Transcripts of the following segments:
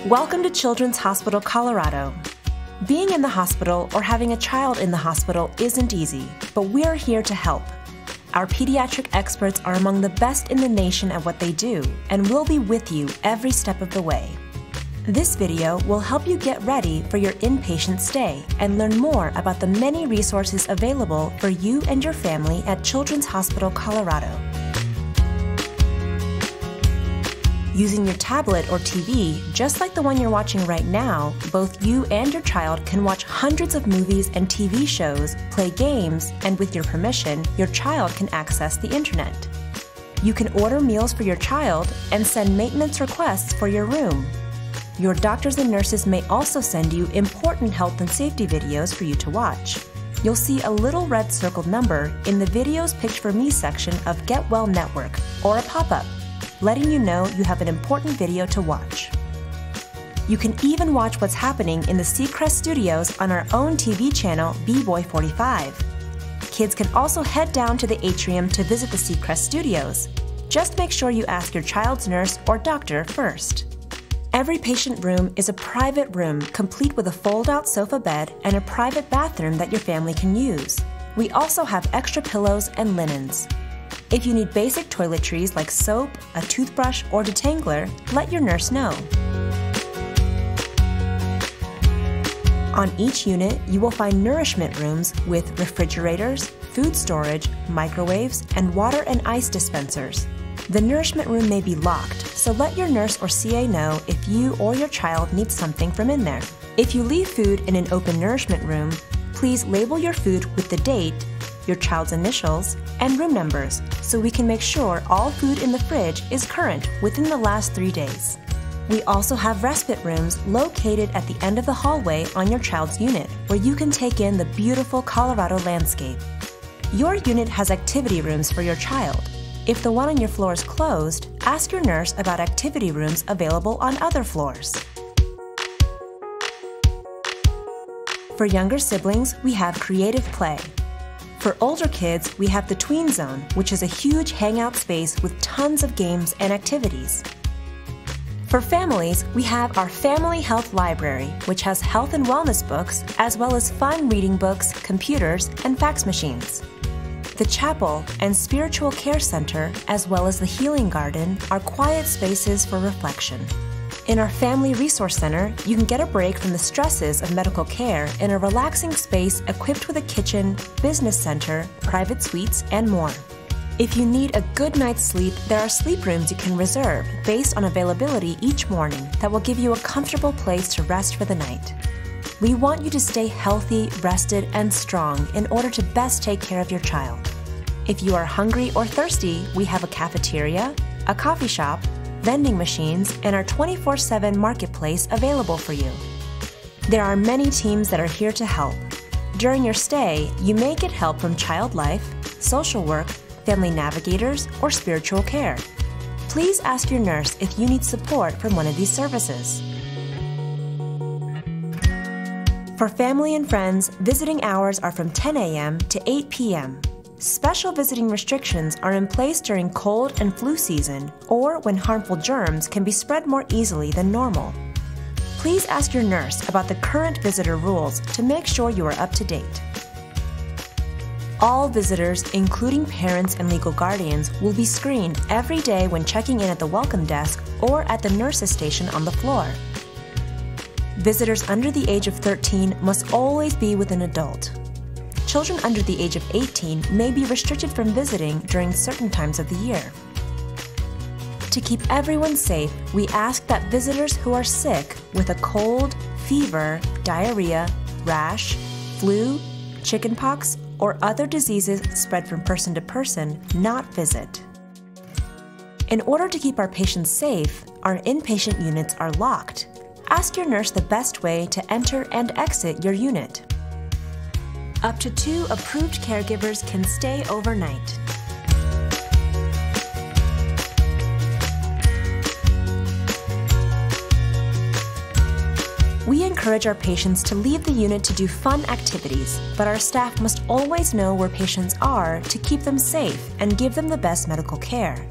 Welcome to Children's Hospital Colorado. Being in the hospital or having a child in the hospital isn't easy, but we're here to help. Our pediatric experts are among the best in the nation at what they do, and we'll be with you every step of the way. This video will help you get ready for your inpatient stay and learn more about the many resources available for you and your family at Children's Hospital Colorado. Using your tablet or TV, just like the one you're watching right now, both you and your child can watch hundreds of movies and TV shows, play games, and with your permission, your child can access the internet. You can order meals for your child and send maintenance requests for your room. Your doctors and nurses may also send you important health and safety videos for you to watch. You'll see a little red circled number in the Videos Picked for Me section of Get Well Network, or a pop-up, letting you know you have an important video to watch. You can even watch what's happening in the Seacrest studios on our own TV channel, B-Boy45. Kids can also head down to the atrium to visit the Seacrest studios. Just make sure you ask your child's nurse or doctor first. Every patient room is a private room complete with a fold-out sofa bed and a private bathroom that your family can use. We also have extra pillows and linens. If you need basic toiletries like soap, a toothbrush, or detangler, let your nurse know. On each unit, you will find nourishment rooms with refrigerators, food storage, microwaves, and water and ice dispensers. The nourishment room may be locked, so let your nurse or CA know if you or your child needs something from in there. If you leave food in an open nourishment room, please label your food with the date, your child's initials, and room numbers, so we can make sure all food in the fridge is current within the last 3 days. We also have respite rooms located at the end of the hallway on your child's unit, where you can take in the beautiful Colorado landscape. Your unit has activity rooms for your child. If the one on your floor is closed, ask your nurse about activity rooms available on other floors. For younger siblings, we have creative play. For older kids, we have the Tween Zone, which is a huge hangout space with tons of games and activities. For families, we have our Family Health Library, which has health and wellness books, as well as fun reading books, computers, and fax machines. The Chapel and Spiritual Care Center, as well as the Healing Garden, are quiet spaces for reflection. In our Family Resource Center, you can get a break from the stresses of medical care in a relaxing space equipped with a kitchen, business center, private suites, and more. If you need a good night's sleep, there are sleep rooms you can reserve based on availability each morning that will give you a comfortable place to rest for the night. We want you to stay healthy, rested, and strong in order to best take care of your child. If you are hungry or thirsty, we have a cafeteria, a coffee shop, vending machines, and our 24/7 marketplace available for you. There are many teams that are here to help. During your stay, you may get help from child life, social work, family navigators, or spiritual care. Please ask your nurse if you need support from one of these services. For family and friends, visiting hours are from 10 a.m. to 8 p.m. Special visiting restrictions are in place during cold and flu season or when harmful germs can be spread more easily than normal. Please ask your nurse about the current visitor rules to make sure you are up to date. All visitors, including parents and legal guardians, will be screened every day when checking in at the welcome desk or at the nurse's station on the floor. Visitors under the age of 13 must always be with an adult. Children under the age of 18 may be restricted from visiting during certain times of the year. To keep everyone safe, we ask that visitors who are sick with a cold, fever, diarrhea, rash, flu, chickenpox, or other diseases spread from person to person not visit. In order to keep our patients safe, our inpatient units are locked. Ask your nurse the best way to enter and exit your unit. Up to 2 approved caregivers can stay overnight. We encourage our patients to leave the unit to do fun activities, but our staff must always know where patients are to keep them safe and give them the best medical care.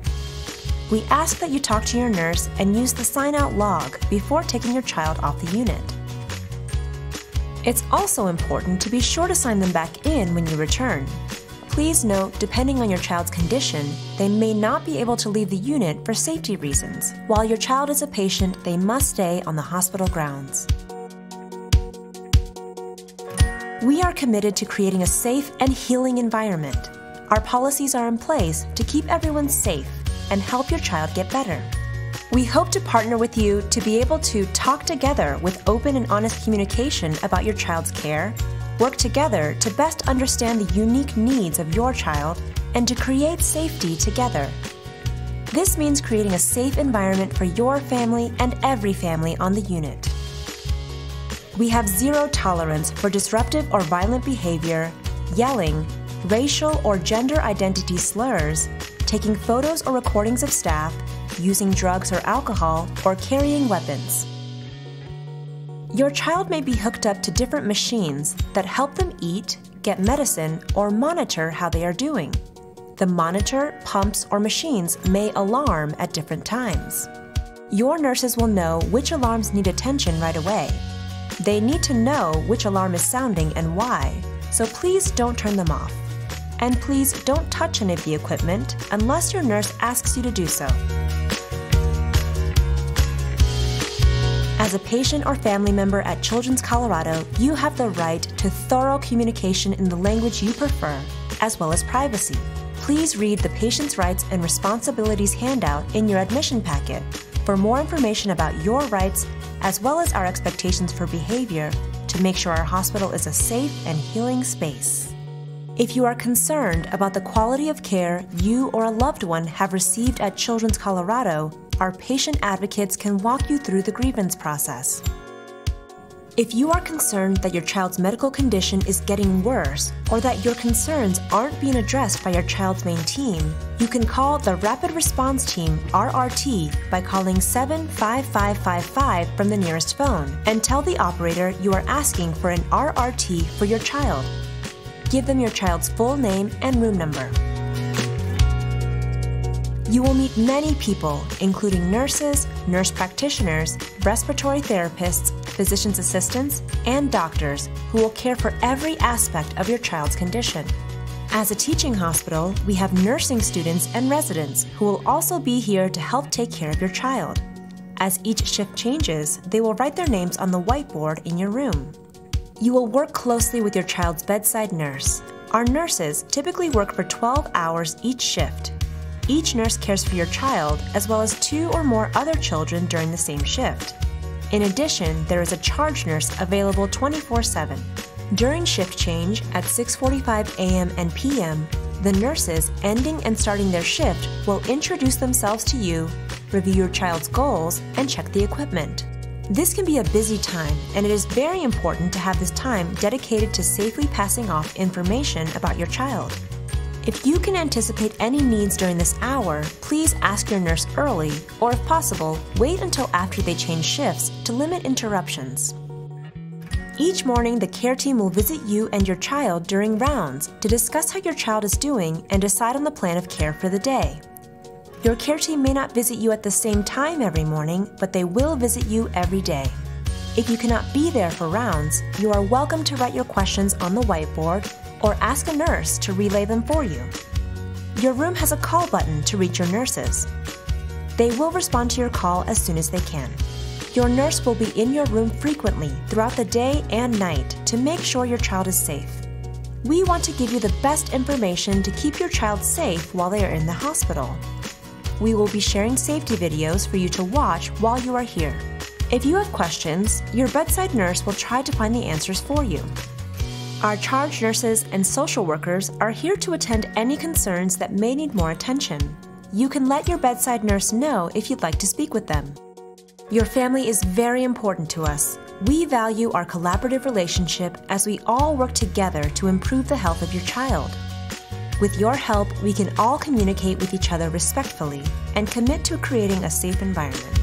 we ask that you talk to your nurse and use the sign-out log before taking your child off the unit. It's also important to be sure to sign them back in when you return. Please note, depending on your child's condition, they may not be able to leave the unit for safety reasons. While your child is a patient, they must stay on the hospital grounds. We are committed to creating a safe and healing environment. Our policies are in place to keep everyone safe and help your child get better. We hope to partner with you to be able to talk together with open and honest communication about your child's care, work together to best understand the unique needs of your child, and to create safety together. This means creating a safe environment for your family and every family on the unit. We have zero tolerance for disruptive or violent behavior, yelling, racial or gender identity slurs, taking photos or recordings of staff, using drugs or alcohol, or carrying weapons. Your child may be hooked up to different machines that help them eat, get medicine, or monitor how they are doing. The monitor, pumps, or machines may alarm at different times. Your nurses will know which alarms need attention right away. They need to know which alarm is sounding and why, so please don't turn them off. And please don't touch any of the equipment unless your nurse asks you to do so. As a patient or family member at Children's Colorado, you have the right to thorough communication in the language you prefer, as well as privacy. Please read the Patient's Rights and Responsibilities handout in your admission packet for more information about your rights, as well as our expectations for behavior to make sure our hospital is a safe and healing space. If you are concerned about the quality of care you or a loved one have received at Children's Colorado, our patient advocates can walk you through the grievance process. If you are concerned that your child's medical condition is getting worse or that your concerns aren't being addressed by your child's main team, you can call the Rapid Response Team, RRT, by calling 75555 from the nearest phone and tell the operator you are asking for an RRT for your child. Give them your child's full name and room number. You will meet many people, including nurses, nurse practitioners, respiratory therapists, physician's assistants, and doctors who will care for every aspect of your child's condition. As a teaching hospital, we have nursing students and residents who will also be here to help take care of your child. As each shift changes, they will write their names on the whiteboard in your room. You will work closely with your child's bedside nurse. Our nurses typically work for 12 hours each shift. Each nurse cares for your child as well as 2 or more other children during the same shift. In addition, there is a charge nurse available 24/7. During shift change at 6:45 a.m. and p.m., the nurses ending and starting their shift will introduce themselves to you, review your child's goals, and check the equipment. This can be a busy time, and it is very important to have this time dedicated to safely passing off information about your child. If you can anticipate any needs during this hour, please ask your nurse early, or if possible, wait until after they change shifts to limit interruptions. Each morning, the care team will visit you and your child during rounds to discuss how your child is doing and decide on the plan of care for the day. Your care team may not visit you at the same time every morning, but they will visit you every day. If you cannot be there for rounds, you are welcome to write your questions on the whiteboard or ask a nurse to relay them for you. Your room has a call button to reach your nurses. They will respond to your call as soon as they can. Your nurse will be in your room frequently throughout the day and night to make sure your child is safe. We want to give you the best information to keep your child safe while they are in the hospital. We will be sharing safety videos for you to watch while you are here. If you have questions, your bedside nurse will try to find the answers for you. Our charge nurses and social workers are here to attend any concerns that may need more attention. You can let your bedside nurse know if you'd like to speak with them. Your family is very important to us. We value our collaborative relationship as we all work together to improve the health of your child. With your help, we can all communicate with each other respectfully and commit to creating a safe environment.